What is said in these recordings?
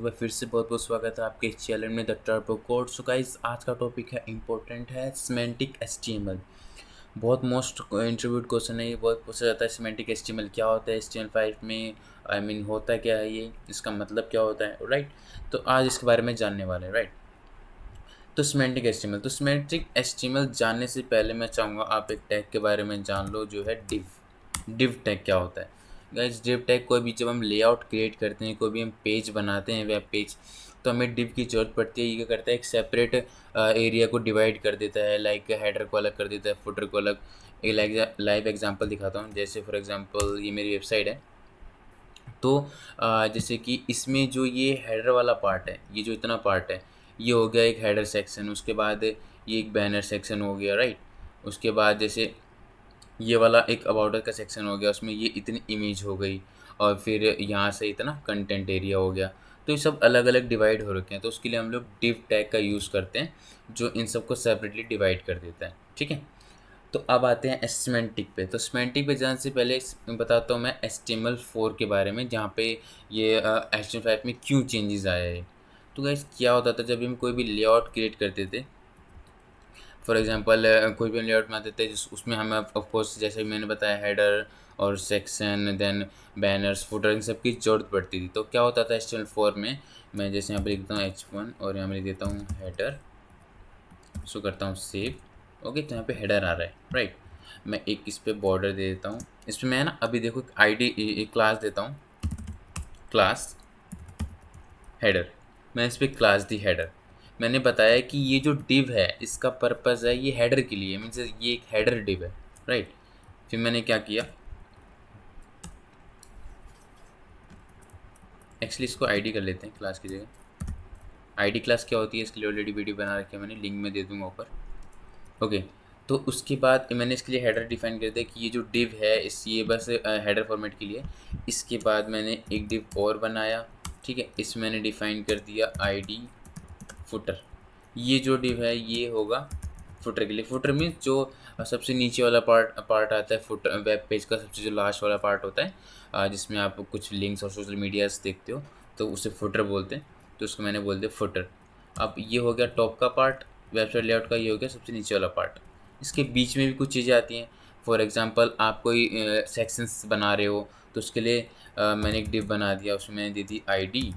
मैं फिर से बहुत बहुत स्वागत है आपके इस चैनल में the turbo code. So guys, आज का टॉपिक है इम्पोर्टेंट है सिमेंटिक एचटीएमएल। बहुत मोस्ट इंटरव्यूड क्वेश्चन है ये, बहुत पूछा जाता है सिमेंटिक एचटीएमएल क्या होता है HTML5 में। आई मीन होता क्या है ये, इसका मतलब क्या होता है, राइट। तो आज इसके बारे में जानने वाले हैं, राइट। तो सिमेंटिक एचटीएमएल जानने से पहले मैं चाहूँगा आप एक टैग के बारे में जान लो, जो है डिव टैग क्या होता है। गाइस, डिव टैग कोई भी जब हम लेआउट क्रिएट करते हैं, कोई भी हम पेज बनाते हैं, वेब पेज, तो हमें डिव की ज़रूरत पड़ती है। ये क्या करता है, एक सेपरेट एरिया को डिवाइड कर देता है, लाइक हेडर को अलग कर देता है, फुटर को अलग। एक लाइव एग्जांपल दिखाता हूँ। जैसे फॉर एग्जांपल ये मेरी वेबसाइट है, तो जैसे कि इसमें जो ये हेडर वाला पार्ट है, ये जो इतना पार्ट है, ये हो गया एक हेडर सेक्शन। उसके बाद ये एक बैनर सेक्शन हो गया, राइट। उसके बाद जैसे ये वाला एक अबाउट का सेक्शन हो गया, उसमें ये इतनी इमेज हो गई, और फिर यहाँ से इतना कंटेंट एरिया हो गया। तो ये सब अलग अलग डिवाइड हो रखे हैं, तो उसके लिए हम लोग डिव टैग का यूज़ करते हैं, जो इन सबको सेपरेटली डिवाइड कर देता है, ठीक है। तो अब आते हैं सिमेंटिक पे। तो सिमेंटिक पे जाने से पहले बताता हूँ मैं HTML4 के बारे में, जहाँ पे ये HTML5 में क्यों चेंजेस आया है। तो गाइस, क्या होता था जब हम कोई भी लेआउट क्रिएट करते थे, फॉर एग्जांपल कोई भी लेआउट बनाते थे, उसमें हमें ऑफकोर्स जैसे मैंने बताया हेडर और सेक्शन, देन बैनर्स, फुटर, इन सब की ज़रूरत पड़ती थी। तो क्या होता था HTML4 में, मैं जैसे यहाँ पर लिख देता हूँ H1 और यहाँ पर लिख देता हूँ हेडर, सो करता हूँ सेव। ओके, तो यहाँ पे हेडर आ रहा है, राइट। मैं एक इस पे बॉर्डर दे देता हूँ। इसमें मैं ना अभी देखो एक आईडी, एक क्लास देता हूँ, क्लास हेडर। मैं इस पर क्लास दी हेडर। मैंने बताया कि ये जो डिव है, इसका पर्पज़ है ये हेडर के लिए, मीन्स ये एक हेडर डिव है, राइट। फिर मैंने क्या किया, एक्चुअली इसको आईडी कर लेते हैं क्लास की जगह। आईडी क्लास क्या होती है, इसके लिए ऑलरेडी वीडियो बना रखी है मैंने, लिंक में दे दूँगा ऊपर। ओके, तो उसके बाद मैंने इसके लिए हेडर डिफाइन कर दिया कि ये जो डिव है, इस ये बस हेडर फॉर्मेट के लिए। इसके बाद मैंने एक डिव और बनाया, ठीक है। इसमें मैंने डिफाइन कर दिया आईडी फुटर। ये जो डिव है ये होगा फुटर के लिए। फुटर मीन्स जो सबसे नीचे वाला पार्ट आता है फुटर, वेब पेज का सबसे जो लास्ट वाला पार्ट होता है, जिसमें आप कुछ लिंक्स और सोशल मीडियाज देखते हो, तो उसे फुटर बोलते हैं। तो उसको मैंने बोल दिया फुटर। अब ये हो गया टॉप का पार्ट वेबसाइट लेआउट का, ये हो गया सबसे नीचे वाला पार्ट। इसके बीच में भी कुछ चीज़ें आती हैं। फॉर एग्जांपल आप कोई सेक्शंस बना रहे हो, तो उसके लिए मैंने एक डिव बना दिया, उसमें मैंने दे दी आईडी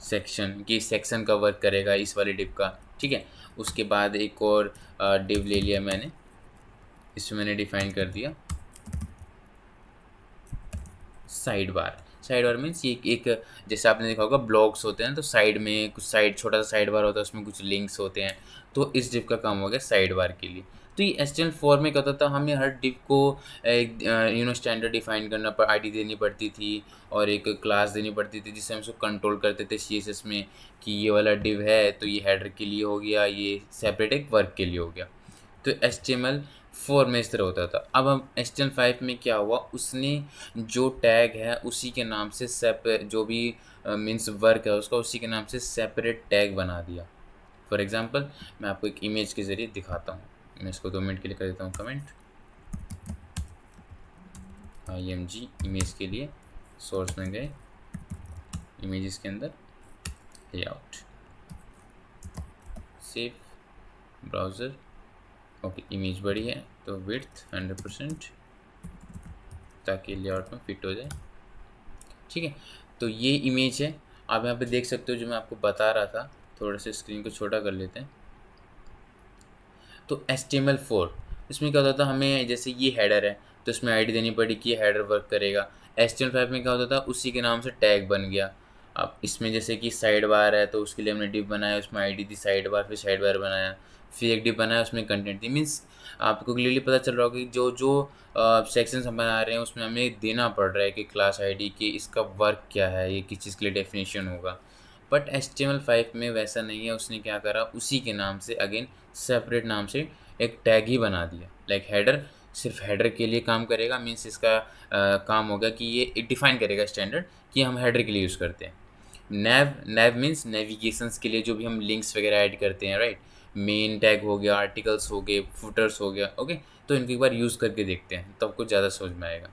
सेक्शन, कि सेक्शन का वर्क करेगा इस वाले डिव का, ठीक है। उसके बाद एक और डिव ले लिया मैंने, इसमें मैंने डिफाइन कर दिया side bar. Side bar means ये एक जैसे आपने देखा होगा ब्लॉग्स होते हैं, तो साइड में कुछ साइड, छोटा सा साइड बार होता है, उसमें कुछ लिंक्स होते हैं। तो इस डिव का काम हो गया साइड बार के लिए। तो ये HTML4 में क्या होता था, हमें हर डिव को एक स्टैंडर्ड डिफाइन करना पर आईडी देनी पड़ती थी, और एक क्लास देनी पड़ती थी, जिससे हम उसको कंट्रोल करते थे CSS में, कि ये वाला डिव है तो ये हेडर के लिए हो गया, ये सेपरेट एक वर्क के लिए हो गया। तो HTML4 में इस तरह होता था। अब हम HTML5 में क्या हुआ, उसने जो टैग है उसी के नाम से जो भी मीन्स वर्क है उसका, उसी के नाम से सेपरेट टैग बना दिया। फॉर एग्जांपल मैं आपको एक इमेज के ज़रिए दिखाता हूँ। मैं इसको 2 मिनट के लिए कर देता हूँ कमेंट। IMG इमेज के लिए सोर्स में गए, इमेजेस के अंदर layout, save browser. Okay, image बड़ी है तो विड्थ 100%, ताकि लेआउट में फिट हो जाए, ठीक है। तो ये इमेज है, आप यहाँ पे देख सकते हो जो मैं आपको बता रहा था। थोड़ा सा स्क्रीन को छोटा कर लेते हैं। तो HTML4 इसमें क्या होता था, हमें जैसे ये हेडर है, तो इसमें आईडी देनी पड़ी कि ये हेडर वर्क करेगा। HTML5 में क्या होता था, उसी के नाम से टैग बन गया। अब इसमें जैसे कि साइड बार है, तो उसके लिए हमने डिव बनाया, उसमें आईडी दी साइड बार, फिर साइड बार बनाया, फिर एक डिव बनाया, उसमें कंटेंट थी। मीन्स आपको क्लियरली पता चल रहा होगा कि जो जो सेक्शंस हम बना रहे हैं उसमें हमें देना पड़ रहा है कि क्लास आईडी कि इसका वर्क क्या है, ये किस चीज़ के लिए डेफिनेशन होगा। बट HTML5 में वैसा नहीं है। उसने क्या करा, उसी के नाम से अगेन सेपरेट नाम से एक टैग ही बना दिया। लाइक हेडर सिर्फ हेडर के लिए काम करेगा, मीन्स इसका काम होगा कि ये डिफाइन करेगा स्टैंडर्ड कि हम हेडर के लिए यूज़ करते हैं। नैव नैव मीन्स नेविगेशंस के लिए, जो भी हम लिंक्स वगैरह ऐड करते हैं, राइट। मेन टैग हो गया, आर्टिकल्स हो गए, फुटर्स हो गया, ओके। तो इनको एक बार यूज़ करके देखते हैं, तो आपको ज़्यादा समझ में आएगा।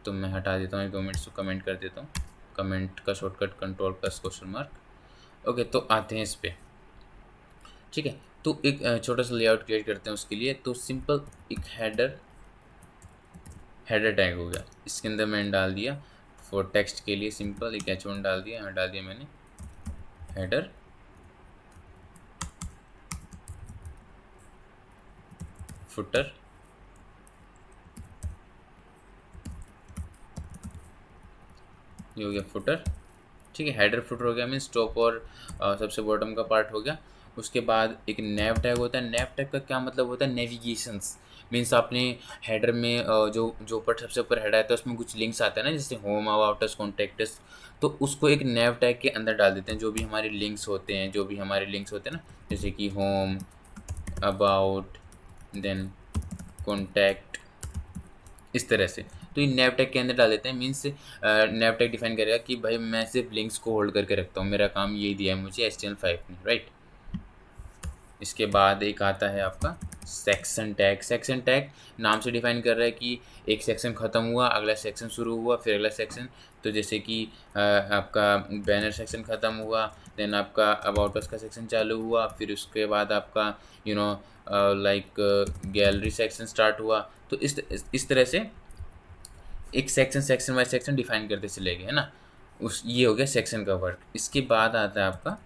तो मैं हटा देता हूँ 2 मिनट से, कमेंट कर देता हूँ कमेंट का shortcut control plus question mark. Okay, तो आते हैं इस पे। ठीक है, तो एक छोटा सा लेआउट क्रिएट करते हैं उसके लिए। तो सिंपल एक हेडर टैग हो गया, इसके अंदर मैंने डाल दिया फॉर टेक्स्ट के लिए सिंपल एक h1 डाल दिया, यहाँ डाल दिया मैंने हेडर फुटर, ये हो गया फुटर। ठीक है, हेडर फुटर हो गया, मीन्स टॉप और सबसे बॉटम का पार्ट हो गया। उसके बाद एक नैव टैग होता है। नैव टैग का क्या मतलब होता है? नेविगेशंस, मीन्स आपने हेडर में जो जो ऊपर सबसे ऊपर हेडर आता है उसमें कुछ लिंक्स आते हैं ना, जैसे होम, अबाउट, कॉन्टैक्ट्स, तो उसको एक नैव टैग के अंदर डाल देते हैं। जो भी हमारे लिंक्स होते हैं, ना, जैसे कि होम, अबाउट, देन कॉन्टैक्ट, इस तरह से, तो ये नैव टैग के अंदर डाल देते हैं। मीन्स नैव टैग डिफाइन करेगा कि भाई मैं सिर्फ लिंक्स को होल्ड करके रखता हूँ, मेरा काम यही दिया है मुझे HTML5 ने, राइट। इसके बाद एक आता है आपका सेक्शन टैग। सेक्शन टैग नाम से डिफाइन कर रहा है कि एक सेक्शन ख़त्म हुआ, अगला सेक्शन शुरू हुआ, फिर अगला सेक्शन। तो जैसे कि आपका बैनर सेक्शन ख़त्म हुआ, देन आपका अबाउट अस का सेक्शन चालू हुआ, फिर उसके बाद आपका लाइक गैलरी सेक्शन स्टार्ट हुआ। तो इस तरह से एक सेक्शन बाय सेक्शन डिफाइन करते चले गए, है ना। ये हो गया सेक्शन का वर्क। इसके बाद आता है आपका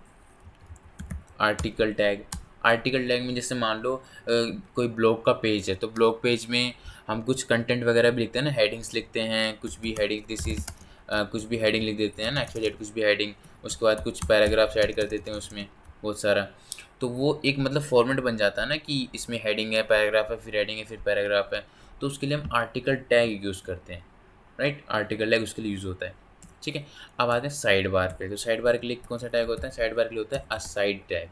आर्टिकल टैग। आर्टिकल टैग में जैसे मान लो कोई ब्लॉग का पेज है, तो ब्लॉग पेज में हम कुछ कंटेंट वगैरह भी लिखते हैं ना, हेडिंग्स लिखते हैं, कुछ भी हेडिंग, कुछ भी हेडिंग लिख देते हैं ना, एक्चुअली कुछ भी हेडिंग, उसके बाद कुछ पैराग्राफ्स ऐड कर देते हैं उसमें बहुत सारा। तो वो एक मतलब फॉर्मेट बन जाता है ना कि इसमें हेडिंग है, पैराग्राफ है, फिर हेडिंग है, फिर पैराग्राफ है। तो उसके लिए हम आर्टिकल टैग यूज़ करते हैं, राइट। आर्टिकल टैग उसके लिए यूज़ होता है। ठीक है, अब आते हैं साइड बार पे। तो साइड बार के लिए कौन सा टैग होता है? साइड बार के लिए होता है aside tag,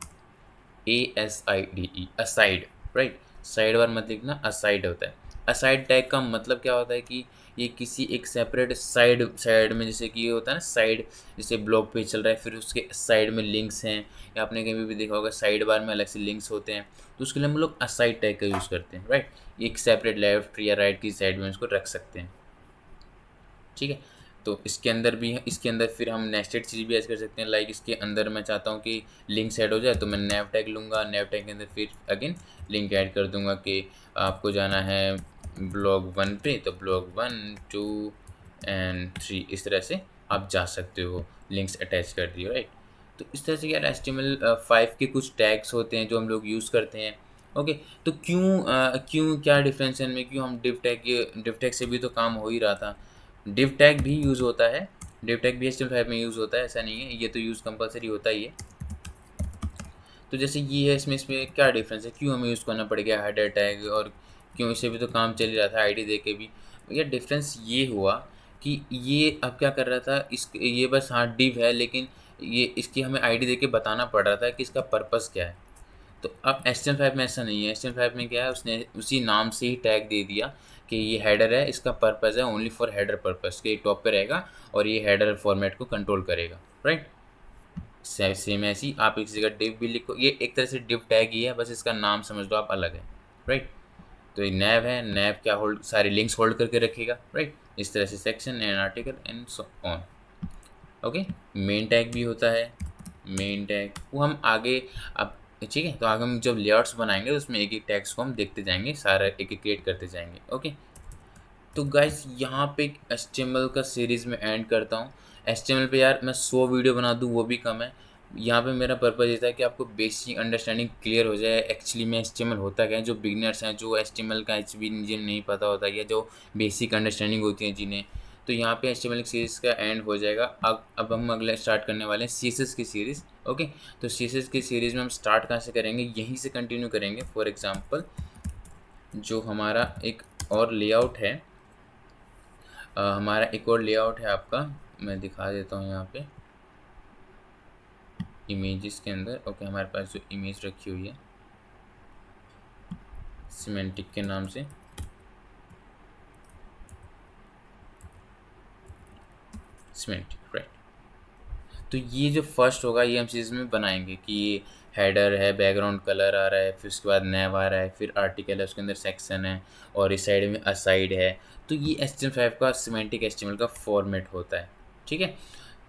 ASIDE, aside, right. Side bar मत लिखना, असाइड होता है। असाइड टैग का मतलब क्या होता है कि ये किसी एक सेपरेट साइड में, जैसे कि ये होता है ना साइड, जैसे ब्लॉग पेज चल रहा है, फिर उसके साइड में लिंक्स हैं, या आपने कहीं भी देखा होगा साइड बार में अलग से लिंक्स होते हैं, तो उसके लिए हम लोग असाइड टैग का यूज़ करते हैं, राइट। एक सेपरेट लेफ्ट या राइट की साइड में उसको रख सकते हैं। ठीक है, तो इसके अंदर भी इसके अंदर फिर हम नेस्टेड चीज़ भी ऐड कर सकते हैं। लाइक इसके अंदर मैं चाहता हूँ कि लिंक ऐड हो जाए, तो मैं नैव टैग लूँगा, नैव टैग के अंदर फिर अगेन लिंक ऐड कर दूँगा कि आपको जाना है ब्लॉग 1 पे, तो ब्लॉग 1, 2 एंड 3, इस तरह से आप जा सकते हो, लिंक्स अटैच कर दिए, राइट। तो इस तरह से यार HTML5 के कुछ टैग्स होते हैं जो हम लोग यूज़ करते हैं। ओके, तो क्यों क्या डिफरेंस है इनमें, क्यों हम डिव टैग से भी तो काम हो ही रहा था। डिव टैग भी यूज़ होता है, डिव टैग भी HTML5 में यूज़ होता है, ऐसा नहीं है, ये तो यूज़ कंपलसरी होता ही है। तो जैसे ये है, इसमें क्या डिफरेंस है, क्यों हमें यूज़ करना पड़ गया हेडर टैग, और क्यों इसे भी तो काम चल ही रहा था आईडी दे के भी। भैया डिफरेंस ये हुआ कि ये अब क्या कर रहा था, ये बस हाँ डिव है, लेकिन ये इसकी हमें आईडी दे के बताना पड़ रहा था कि इसका पर्पस क्या है। तो अब HTML5 में ऐसा नहीं है। HTML5 में क्या है, उसने उसी नाम से ही टैग दे दिया कि ये हेडर है, इसका पर्पस है ओनली फॉर हेडर पर्पस, के टॉप पे रहेगा और ये हेडर फॉर्मेट को कंट्रोल करेगा, राइट। सेम ऐसी आप एक जगह डिव भी लिखो, ये एक तरह से डिव टैग ही है, बस इसका नाम समझ लो आप अलग है, राइट। तो ये नैव है, नैव क्या होल्ड, सारे लिंक्स होल्ड करके रखेगा, राइट। इस तरह से section and article and so on. Okay, main tag भी होता है। मेन टैग वो हम आगे, अब ठीक है, तो आगे हम जब लेआउट्स बनाएंगे तो उसमें एक एक टैग्स को हम देखते जाएंगे, सारा एक एक क्रिएट करते जाएंगे। ओके, तो गाइस यहाँ पे HTML का सीरीज़ में एंड करता हूँ। HTML पे यार मैं 100 वीडियो बना दूँ वो भी कम है। यहाँ पे मेरा पर्पज़ ये था कि आपको बेसिक अंडरस्टैंडिंग क्लियर हो जाए एक्चुअली में HTML होता क्या है। जो बिगनर्स हैं, जो HTML का एच भी जिन्हें नहीं पता होता, या जो बेसिक अंडरस्टैंडिंग होती है जिन्हें, तो यहाँ पे HTML की सीरीज़ का एंड हो जाएगा। अब हम अगला स्टार्ट करने वाले हैं CSS की सीरीज़। ओके, तो CSS की सीरीज़ में हम स्टार्ट कहाँ से करेंगे, यहीं से कंटिन्यू करेंगे। फॉर एग्ज़ाम्पल जो हमारा एक और लेआउट है, हमारा एक और लेआउट है आपका, मैं दिखा देता हूँ यहाँ पे इमेजेस के अंदर। ओके, हमारे पास जो इमेज रखी हुई है सिमेंटिक के नाम से, सिमेंटिक, राइट। तो ये जो फर्स्ट होगा ये हम चीज़ में बनाएंगे कि ये हेडर है, बैकग्राउंड कलर आ रहा है, फिर उसके बाद नैव आ रहा है, फिर आर्टिकल है, उसके अंदर सेक्शन है, और इस साइड में असाइड है। तो ये HTML5 का सिमेंटिक HTML का फॉर्मेट होता है, ठीक है।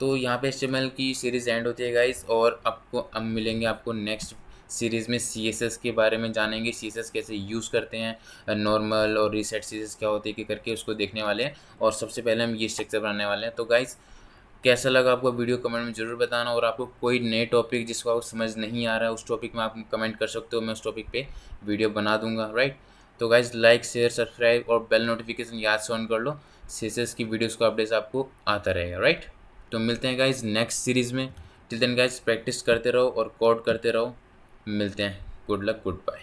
तो यहाँ पे HTML की सीरीज़ एंड होती है गाइस, और आपको अब मिलेंगे आपको नेक्स्ट सीरीज़ में CSS के बारे में जानेंगे, CSS कैसे यूज़ करते हैं, नॉर्मल और रीसेट CSS क्या होती है कि करके उसको देखने वाले हैं। और सबसे पहले हम ये स्ट्रक्चर बनाने वाले हैं। तो गाइस कैसा लगा आपको वीडियो कमेंट में ज़रूर बताना, और आपको कोई नए टॉपिक जिसको आपको समझ नहीं आ रहा है उस टॉपिक में आप कमेंट कर सकते हो, मैं उस टॉपिक पे वीडियो बना दूंगा, राइट। तो गाइज लाइक शेयर सब्सक्राइब और बेल नोटिफिकेशन याद से ऑन कर लो, CSS की वीडियोस का अपडेट्स आपको आता रहेगा, राइट। तो मिलते हैं गाइज नेक्स्ट सीरीज़ में। टिल देन गाइज प्रैक्टिस करते रहो और कोड करते रहो। मिलते हैं। Good luck, good bye.